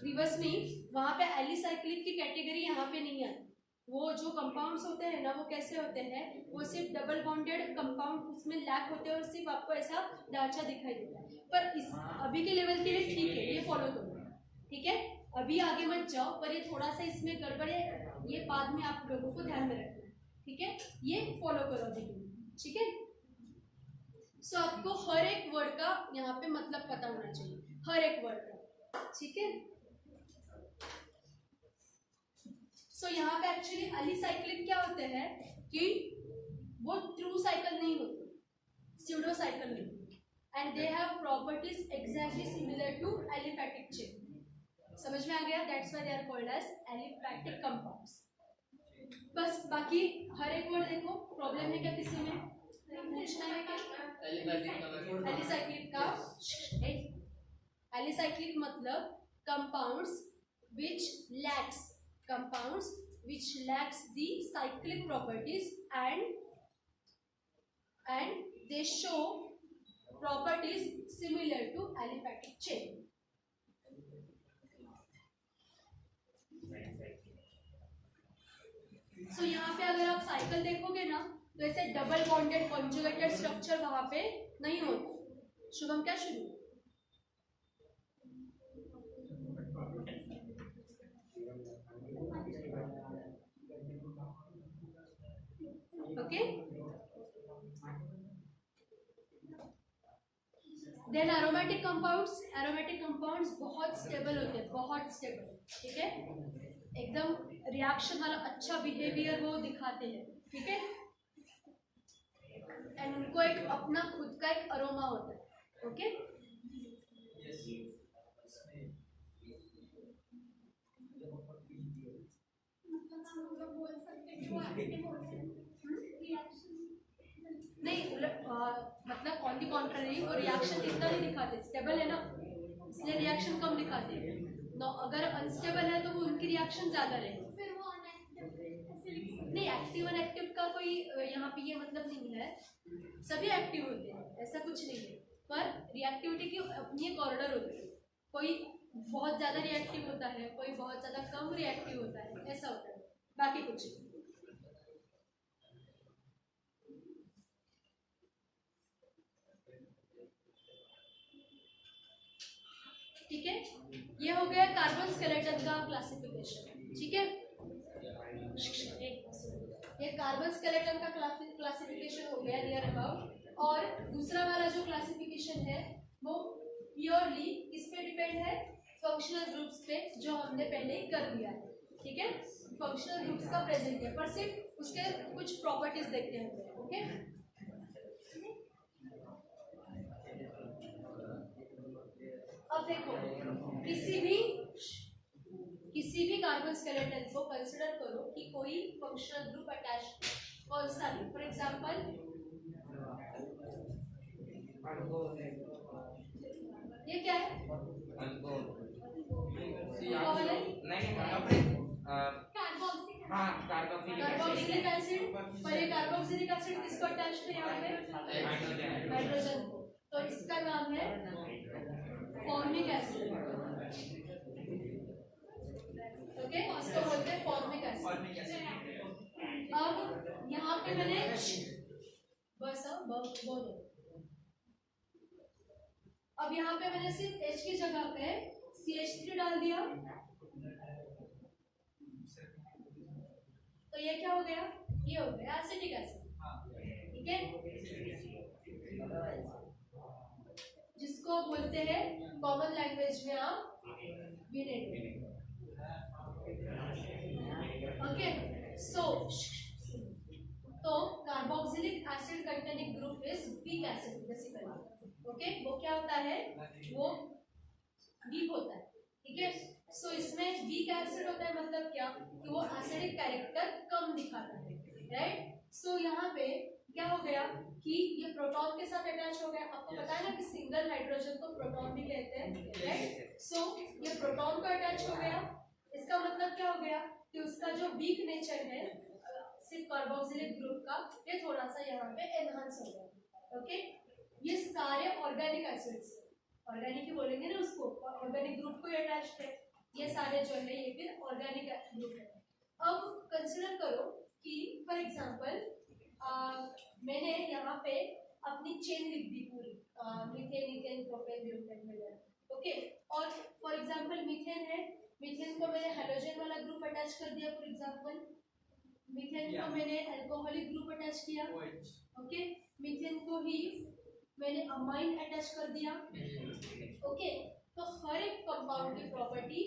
रिवर्स नहीं, वहाँ पे एलिसाइक्लिक की कैटेगरी यहाँ पे नहीं आती। वो जो कंपाउंड्स होते हैं ना वो कैसे होते हैं, वो सिर्फ डबल बॉन्डेड कंपाउंड उसमें लैक होते हैं और सिर्फ आपको ऐसा ढांचा दिखाई देता है, पर इस अभी के लेवल के लिए ठीक है, ये फॉलो करो, ठीक है, अभी आगे मत जाओ, पर ये थोड़ा सा इसमें गड़बड़ है, ये बाद में आप लोगों को ध्यान में रखना है, ठीक है, ये फॉलो करो अभी, ठीक है। सो आपको हर एक वर्ड का यहाँ पे मतलब पता होना चाहिए, हर एक वर्ड का, ठीक है। सो यहाँ पे एक्चुअली एलिसाइक्लिक क्या होते हैं कि वो ट्रू साइकिल नहीं होते, स्यूडो साइकिल नहीं, and they have properties exactly similar to aliphatic chain, that's why they are called as aliphatic compounds. बस बाकी हर एक वर्ड देखो, प्रॉब्लम है क्या किसी में? पूछना है क्या? एलिसाइक्लिक का एलिसाइक्लिक मतलब compounds which lacks the cyclic properties and they show properties similar to aliphatic chain. So यहाँ पे अगर आप साइकिल देखोगे ना तो ऐसे डबल बॉन्डेड कॉन्जुगेटेड स्ट्रक्चर वहां पे नहीं होता। शुभम क्या शुरू? ओके देन एरोमेटिक कंपाउंड्स बहुत स्टेबल होते हैं, बहुत स्टेबल, ठीक है, एकदम रिएक्शन वाला अच्छा बिहेवियर वो दिखाते हैं, ठीक है, एंड उनको एक अपना खुद का एक अरोमा होता है। ओके नहीं मतलब ऑन दी कॉन्ट्ररी वो रिएक्शन इतना नहीं दिखाते, स्टेबल है ना इसलिए रिएक्शन कम दिखाते हैं। नो अगर अनस्टेबल है तो वो उनकी रिएक्शन ज्यादा रहेगी। नहीं एक्टिव और एक्टिव का कोई यहाँ पे ये मतलब नहीं है, सभी एक्टिव होते हैं, ऐसा कुछ नहीं है, पर रिएक्टिविटी की अपनी एक ऑर्डर होती है, कोई बहुत ज्यादा रिएक्टिव होता है, कोई बहुत ज्यादा कम रिएक्टिव होता है, ऐसा होता है, बाकी कुछ नहीं। ठीक है, ये हो गया कार्बन स्केलेटन का क्लासिफिकेशन। ठीक है, ये कार्बन स्केलेटन का क्लासिफिकेशन हो गया नियर अबाउट। और दूसरा वाला जो क्लासिफिकेशन है वो प्योरली किस पे डिपेंड है? फंक्शनल ग्रुप्स पे, जो हमने पहले ही कर दिया है। ठीक है, फंक्शनल ग्रुप्स का प्रेजेंट है, पर सिर्फ उसके कुछ प्रॉपर्टीज देखते हैं। ओके अब देखो, किसी भी कार्बन स्केलेटन को कंसिडर करो कि कोई फंक्शनल ग्रुप अटैच कौन सा है। फॉर एग्जांपल ये क्या है? Carboxylic acid. पर ये कार्बोक्सिलिक एसिड किसको अटैच्ड है यहाँ पे? हाइड्रोजन को। तो इसका नाम है फॉर्मिक एसिड। ओके, इसको बोलते हैं फॉर्मिक एसिड। अब यहाँ पे मैंने बस बोलो, अब यहाँ पे मैंने सिर्फ H की जगह पे CH3 डाल दिया, तो ये क्या हो गया? ये हो गया एसिटिक एसिड। ठीक है, जिसको बोलते हैं कॉमन लैंग्वेज में आप विनेगर। ओके सो तो carboxylic acid containing group is weak acid basically. Okay, वो क्या होता है? वो वीक होता है। ठीक है, सो इसमें वीक एसिड होता है, मतलब क्या कि वो एसिडिक कैरेक्टर कम दिखाता है। राइट, सो यहाँ पे क्या हो गया कि ये प्रोटॉन के साथ अटैच हो गया। आपको पता है ना कि सिंगल हाइड्रोजन को प्रोटॉन भी कहते हैं। राइट, सो ये प्रोटॉन को अटैच हो गया, इसका मतलब क्या हो गया कि उसका जो वीक नेचर है सिर्फ कार्बोक्सिलिक ग्रुप का, ये थोड़ा सा यहाँ पे एनहांस हो गया। ओके, ये सारे ऑर्गेनिक एसिड्स, ऑर्गेनिक ही बोलेंगे ना उसको, ऑर्गेनिक ग्रुप को अटैच्ड है, ये सारे जो है ये फिर ऑर्गेनिक ग्रुप है। अब कंसिडर करो कि फॉर एग्जांपल मैंने यहाँ पे अपनी चेन लिख दी पूरी, मीथेन, इथेन, प्रोपेन, ब्यूटेन वगैरह। ओके, और फॉर एग्जांपल मीथेन है, मीथेन को मैंने हैलोजन वाला ग्रुप अटैच कर दिया। फॉर एग्जांपल मीथेन को मैंने अल्कोहलिक ग्रुप अटैच किया। ओके, मीथेन को ही मैंने अमाइन अटैच कर दिया। ओके, तो हर एक कंपाउंड की प्रॉपर्टी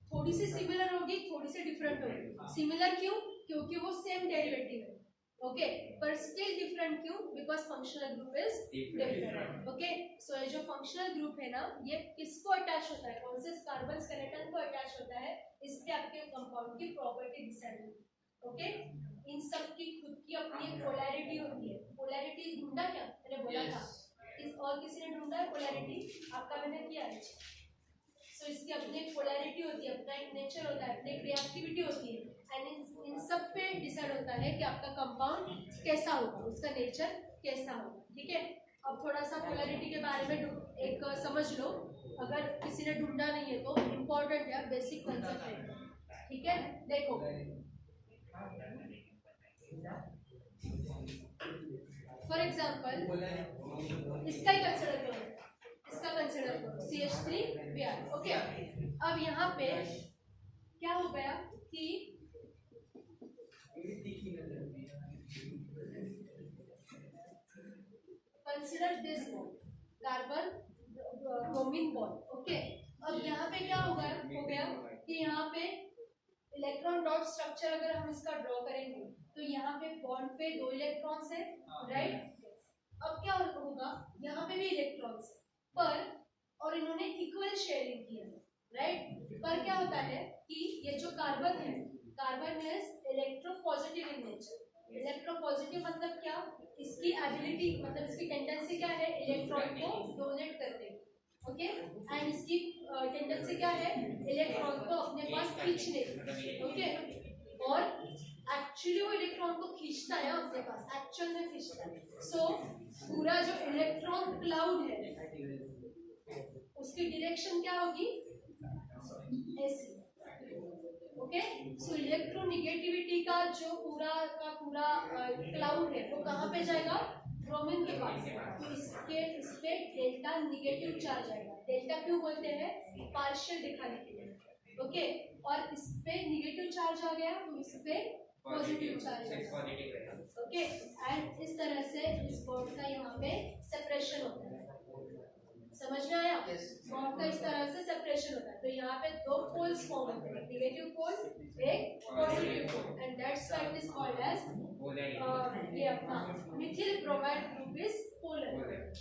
थोड़ी सी सिमिलर होगी, थोड़ी सी डिफरेंट होगी। सिमिलर क्यों? क्योंकि वो सेम डेरिवेटिव है। ओके, पर स्टिल डिफरेंट क्यों? Because functional group is different. Okay, so ये जो फंक्शनल ग्रुप है ना, ये किसको अटैच होता है? कौन से कार्बन स्केलेटन को अटैच होता है? इस पे आपके कंपाउंड की प्रॉपर्टी डिसाइड होगी. ओके, इन सब की खुद की अपनी एक पोलैरिटी होती है. पोलैरिटी ढूंढा क्या मैंने बोला था, इस और किसी ने ढूंढा है पोलैरिटी? आपका मैंने किया है. सो इसकी अपनी एक पोलैरिटी होती है, अपना एक नेचर होता है, अपनी एक रिएक्टिविटी होती है, एंड इन सब पे डिसाइड होता है कि आपका कंपाउंड कैसा होगा, उसका नेचर कैसा होगा. ठीक है, अब थोड़ा सा पोलैरिटी के बारे में एक समझ लो, अगर किसी ने ढूंढा नहीं है तो इम्पोर्टेंट है, बेसिक कंसेप्ट है. ठीक है, देखो फॉर एग्जांपल इसका ही कंसिडर करो, इसका कंसिडर करो CH3Br. ओके, अब यहाँ पे क्या हो गया कि consider this carbon bromine bond. Okay, अब यहाँ पे क्या हो गया कि यहाँ पे इलेक्ट्रॉन डॉट स्ट्रक्चर अगर हम इसका ड्रॉ करेंगे तो यहाँ पे बॉन्ड पे 2 इलेक्ट्रॉन्स है, राइट. अब क्या होगा, यहाँ पे भी इलेक्ट्रॉन्स पर, और इन्होंने इक्वल शेयरिंग किया, राइट. पर क्या होता है कि ये जो कार्बन है, carbon is electropositive in nature. Electropositive मतलब क्या, इसकी एबिलिटी मतलब इसकी टेंडेंसी क्या है, इलेक्ट्रॉन को डोनेट करने की. ओके, एंड इसकी टेंडेंसी क्या है, इलेक्ट्रॉन को अपने पास खींचने की. ओके, और एक्चुअली वो इलेक्ट्रॉन को खींचता है अपने पास, एक्चुअल में खींचता है. सो पूरा जो इलेक्ट्रॉन क्लाउड है उसकी डायरेक्शन क्या होगी, ऐसी. ओके, सो इलेक्ट्रोनेगेटिविटी का जो पूरा क्लाउड है वो कहाँ पे जाएगा, ब्रोमीन के पास. तो इस पे डेल्टा निगेटिव चार्ज आएगा. डेल्टा क्यों बोलते हैं, पार्शियल दिखाने के लिए. ओके, और इस पे निगेटिव चार्ज आ गया तो इस पे पॉजिटिव चार्ज आएगा. ओके, एंड इस तरह से इस बॉन्ड का यहाँ पे सेपरेशन होता है. समझ में आया, बॉन्ड का इस तरह से सेपरेशन होता है. तो यहाँ पे 2 पोल्स फॉर्म होते हैं, नेगेटिव पोल, एक positive pole, and that's why it is called as ये अपना methyl bromide group is polar.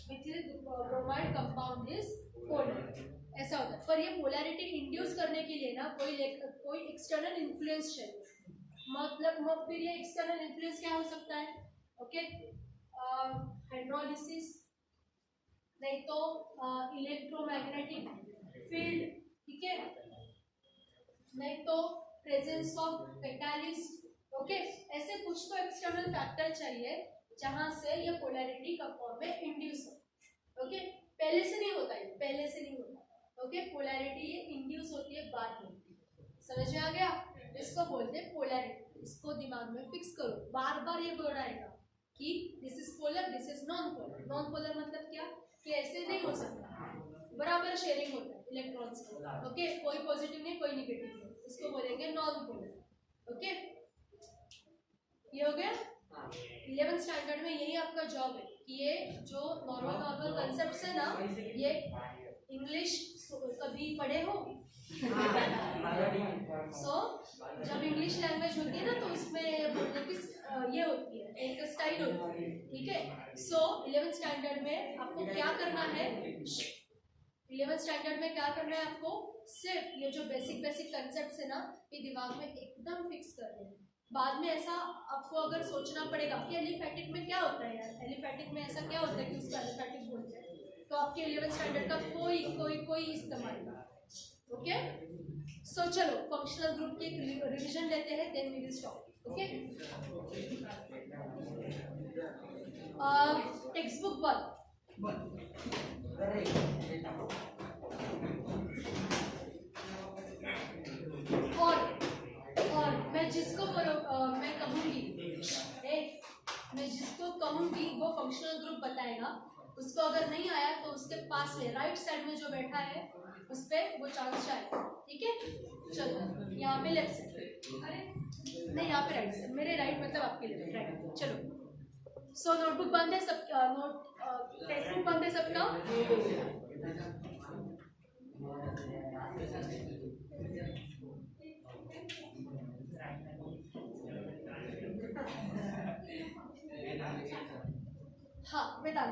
Methyl bromide compound is polar, ऐसा होता है. पर ये पोलैरिटी इंड्यूस करने के लिए ना कोई एक्सटर्नल इन्फ्लुएंस चाहिए. मतलब फिर ये एक्सटर्नल इन्फ्लुएंस क्या हो सकता है, ओके, हाइड्रोलिसिस, नहीं तो इलेक्ट्रोमैग्नेटिक फील्ड. ठीक है, नहीं तो प्रेजेंस ऑफ कैटालिस्ट. ओके, ऐसे कुछ तो एक्सटर्नल फैक्टर चाहिए जहां से ये पोलैरिटी कंपाउंड में इंड्यूस हो. ओके, पहले से नहीं होता, ये पहले से नहीं होता. ओके, पोलैरिटी ये इंड्यूस होती है बाद में. समझ में आ गया, इसको बोलते हैं पोलैरिटी. इसको दिमाग में फिक्स करो, बार बार ये वर्ड आएगा कि this is polar, this is non polar. Non polar मतलब क्या, कि ऐसे नहीं हो सकता, बराबर शेयरिंग होता है इलेक्ट्रॉन्स का. ओके, कोई पॉजिटिव नहीं कोई नेगेटिव नहीं, इसको बोलेंगे नॉन पोलर. ओके, ये हो गया. 11th स्टैंडर्ड में यही आपका जॉब है कि ये जो नॉर्मल कंसेप्ट्स है ना, ये इंग्लिश कभी पढ़े हो. सो जब इंग्लिश लैंग्वेज होती है ना तो उसमें बोलने की ये होती है, एक स्टाइल होती है. ठीक है, सो 11th स्टैंडर्ड में आपको क्या करना है, 11th स्टैंडर्ड में क्या करना है आपको, सिर्फ ये जो बेसिक कंसेप्ट्स है ना ये दिमाग में एकदम फिक्स करने हैं. बाद में ऐसा आपको अगर सोचना पड़ेगा कि एलिफैटिक में क्या होता है यार, एलिफैटिक में ऐसा क्या होता है कि उसको एलिफैटिक बोलते हैं, तो आपके 11th स्टैंडर्ड का कोई इस्तेमाल नहीं. ओके, सो चलो फंक्शनल ग्रुप की एक रिवीजन लेते हैं, then we will stop. Okay, textbook 1. और मैं जिसको मैं जिसको कहूंगी वो फंक्शनल ग्रुप बताएगा. उसको अगर नहीं आया तो उसके पास में राइट साइड में जो बैठा है उस पे वो चांस जाएगा. ठीक है, चलो यहाँ पे लेफ्ट साइड, अरे नहीं यहाँ पे राइट साइड, मेरे राइट मतलब आपके लेफ्ट, राइट. चलो, सो नोटबुक बंद है सब, टेक्स्ट बुक बंद है सबका. हाँ बता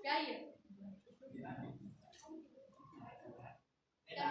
क्या ये क्या